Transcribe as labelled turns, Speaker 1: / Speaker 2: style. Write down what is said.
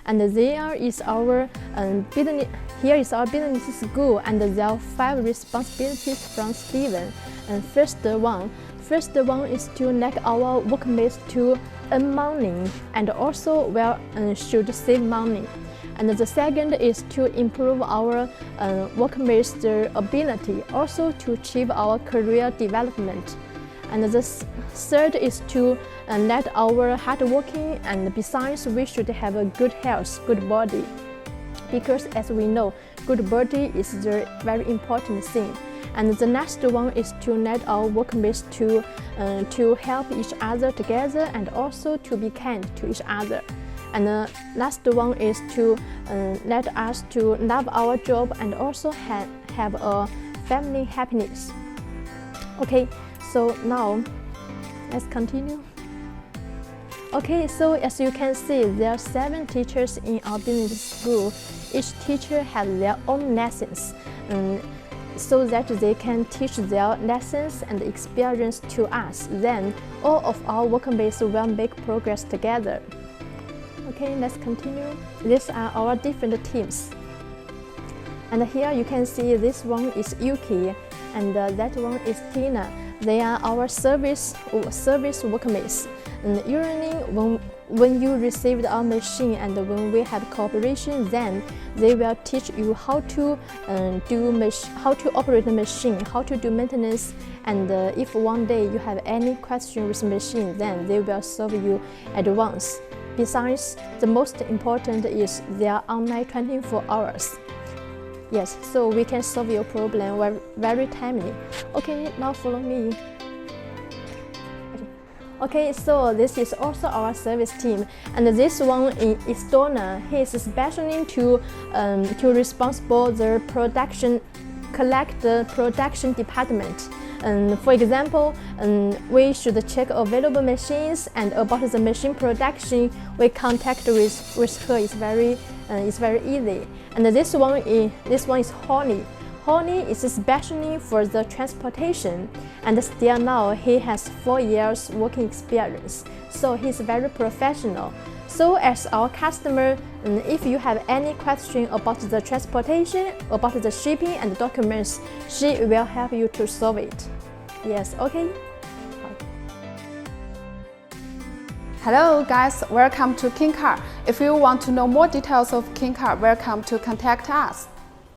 Speaker 1: And there is our business. Here is our business school, and there are 5 responsibilities from Steven. And first one is to make our workmates to earn money, and also should save money. And the second is to improve our workmates' ability, also to achieve our career development. And the third is to let our hardworking, and besides we should have a good health, good body. Because as we know, good body is the very important thing. And the next one is to let our workmates to help each other together, and also to be kind to each other. And the last one is to let us to love our job, and also have a family happiness. Okay, so now let's continue. Okay, so as you can see, there are 7 teachers in our business school. Each teacher has their own lessons, so that they can teach their lessons and experience to us. Then all of our workmates will make progress together. Okay, let's continue. These are our different teams. And here you can see this one is Yuki, and that one is Tina. They are our service workmates. And usually when you received our machine and when we have cooperation, then they will teach you how to operate the machine, how to do maintenance, and if one day you have any question with machine, then they will solve you at once. Besides, the most important is they are online 24 hours. Yes, so we can solve your problem very timely. Okay, now follow me. Okay, so this is also our service team, and this one in Estonia, he is specially to responsible the production, collect the production department. For example, we should check available machines, and about the machine production, we contact with her. It's very easy. And this one is Honey. Honey is especially for the transportation, and still now he has 4 years working experience, so he's very professional. So as our customer, if you have any question about the transportation, about the shipping and documents, she will help you to solve it. Yes, okay?
Speaker 2: Hello guys, welcome to KingCar. If you want to know more details of KingCar, welcome to contact us.